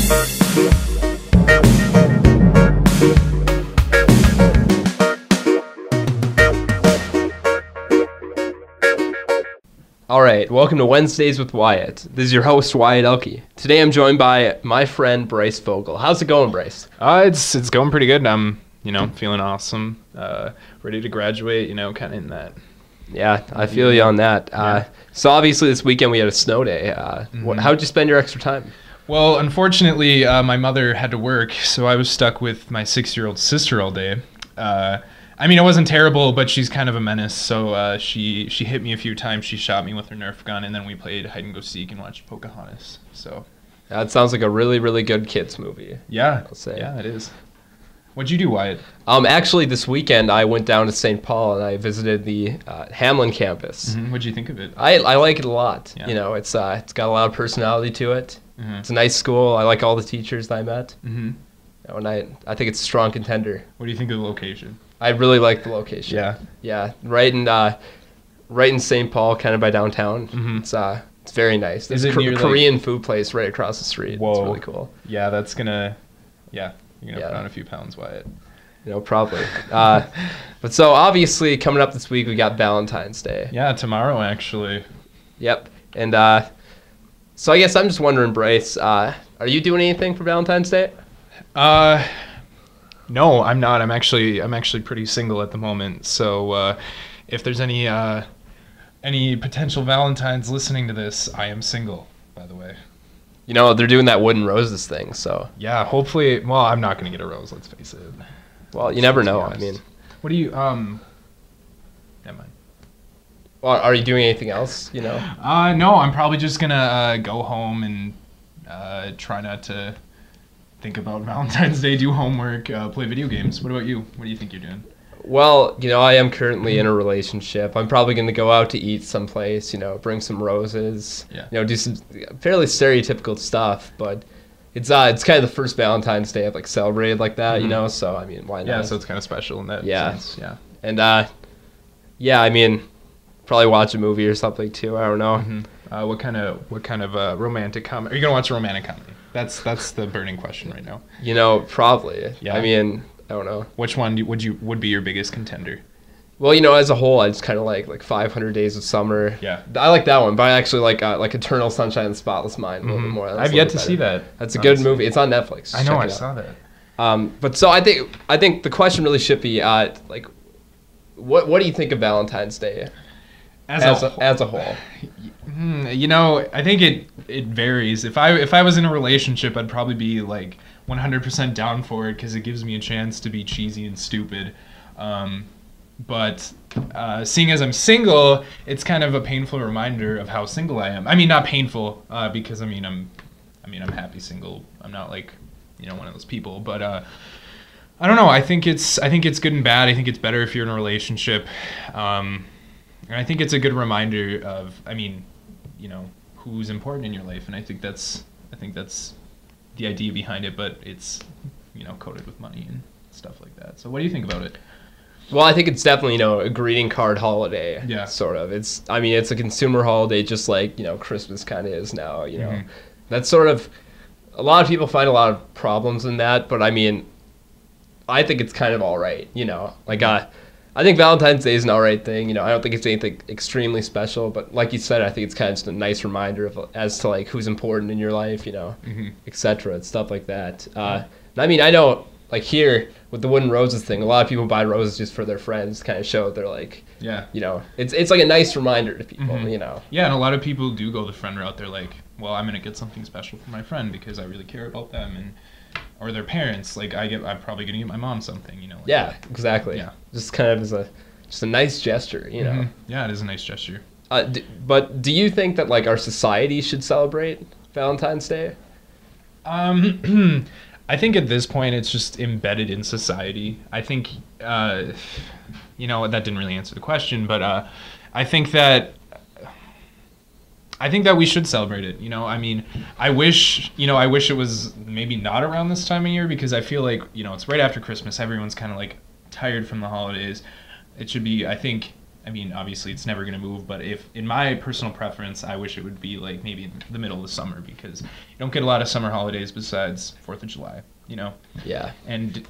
All right, welcome to Wednesdays with Wyatt. This is your host, Wyatt Elke. Today I'm joined by my friend, Bryce Vogel. How's it going, Bryce? It's going pretty good. I'm, feeling awesome, ready to graduate, kind of in that. Yeah, I feel you on that. So obviously this weekend we had a snow day. How'd you spend your extra time? Well, unfortunately, my mother had to work, so I was stuck with my 6-year-old sister all day. It wasn't terrible, but she's kind of a menace. So she hit me a few times. She shot me with her Nerf gun, and then we played hide and go seek and watched Pocahontas. So that sounds like a really, really good kids movie. Yeah, I'll say. Yeah, it is. What'd you do, Wyatt? Actually, this weekend I went down to St. Paul and I visited the Hamlin campus. Mm-hmm. What'd you think of it? I like it a lot. Yeah. It's got a lot of personality to it. Mm-hmm. It's a nice school. I like all the teachers that I met. Mm-hmm. And I think it's a strong contender. What do you think of the location? I really like the location. Yeah. Yeah, right in St. Paul, kind of by downtown. Mm-hmm. It's very nice. There's Is it a near, Korean food place right across the street. Whoa. It's really cool. Yeah, you're gonna put on a few pounds, Wyatt. Probably. But so obviously coming up this week we got Valentine's Day. Yeah, tomorrow actually. Yep. And so I guess I'm just wondering, Bryce, are you doing anything for Valentine's Day? No, I'm not. I'm actually pretty single at the moment. So if there's any potential Valentines listening to this, I am single, by the way. They're doing that wooden roses thing, so. Yeah, hopefully. Well, I'm not gonna get a rose. Let's face it. Well, you never know. What do you Never mind. Well, are you doing anything else? No, I'm probably just gonna go home and try not to think about Valentine's Day, do homework, play video games. What about you? What do you think you're doing? Well, I am currently in a relationship. I'm probably going to go out to eat someplace, bring some roses, do some fairly stereotypical stuff, but it's kind of the first Valentine's Day I've celebrated like that, so why not? Yeah, so it's kind of special in that sense. Yeah. And probably watch a movie or something too. I don't know. Mm-hmm. What kind of romantic comedy? Are you going to watch a romantic comedy? That's the burning question right now. Probably. Yeah. I don't know. Which one would be your biggest contender? Well, as a whole, I just kind of like 500 Days of Summer. Yeah. I like that one, but I actually like Eternal Sunshine of the Spotless Mind a little bit more. I've yet to see that. That's a good movie. It's on Netflix. I know. I saw that. But so I think the question really should be what do you think of Valentine's Day as a whole? I think it varies. If I was in a relationship, I'd probably be 100% down for it because it gives me a chance to be cheesy and stupid. But seeing as I'm single, it's kind of a painful reminder of how single I am. Not painful because I'm happy single. I'm not one of those people. But I don't know. I think it's good and bad. I think it's better if you're in a relationship. And I think it's a good reminder of who's important in your life, and I think that's the idea behind it, but it's coated with money and stuff like that. So what do you think about it? Well, I think it's definitely a greeting card holiday. Yeah. Sort of. It's a consumer holiday, just like Christmas kind of is now. Mm-hmm. That's sort of, a lot of people find a lot of problems in that, but I think it's kind of all right. I think Valentine's Day is an all right thing. I don't think it's anything extremely special, but like you said, I think it's kind of just a nice reminder as to who's important in your life, Mm-hmm. etc. and stuff like that. I know here with the wooden roses thing, a lot of people buy roses just for their friends, kind of show they're it's like a nice reminder to people, Mm-hmm. Yeah, and a lot of people do go the friend route. They're like, well, I'm gonna get something special for my friend because I really care about them or their parents. I'm probably gonna get my mom something, Yeah, exactly. Yeah. Just kind of as a nice gesture, Mm-hmm. Yeah, it is a nice gesture. But do you think that our society should celebrate Valentine's Day? I think at this point it's just embedded in society. I think that didn't really answer the question, but I think that we should celebrate it. I wish it was maybe not around this time of year because I feel it's right after Christmas. Everyone's kind of tired from the holidays. It should be, I think, I mean, obviously it's never going to move, but if in my personal preference, I wish it would be like maybe in the middle of the summer, because you don't get a lot of summer holidays besides 4th of July, you know? Yeah. And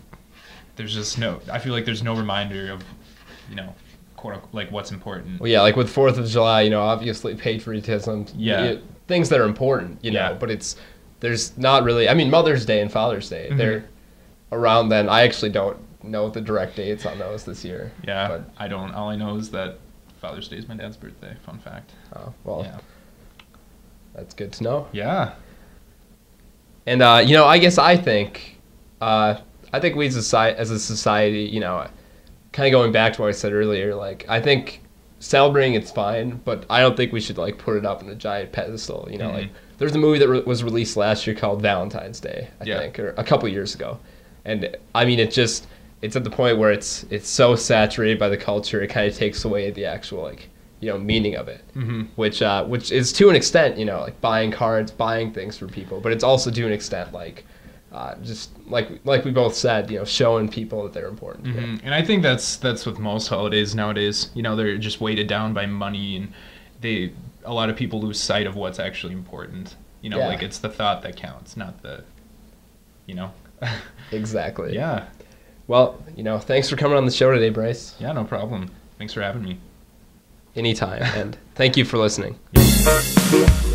there's just no, I feel like there's no reminder of, you know, quote unquote, like what's important. Well, yeah, like with 4th of July, you know, obviously patriotism, things that are important, you know, but there's not really, I mean, Mother's Day and Father's Day, they're around then. I actually don't know the direct dates on those this year. Yeah, but I don't. All I know is that Father's Day is my dad's birthday. Fun fact. Oh, well, yeah. That's good to know. Yeah. And, you know, I guess I think we as a society, you know, kind of going back to what I said earlier, like, I think celebrating it's fine, but I don't think we should, like, put it up in a giant pedestal, you know, like, there's a movie that was released last year called Valentine's Day, I think, or a couple years ago. And, I mean, it's at the point where it's so saturated by the culture, it kind of takes away the actual, like, you know, meaning of it, which is to an extent, you know, like buying cards, buying things for people, but it's also to an extent, like, just like we both said, you know, showing people that they're important. And I think that's with most holidays nowadays. You know, they're just weighted down by money, and a lot of people lose sight of what's actually important. You know, like it's the thought that counts, not the, you know. Exactly. Yeah. Well, you know, thanks for coming on the show today, Bryce. Yeah, no problem. Thanks for having me. Anytime, and thank you for listening. Yeah.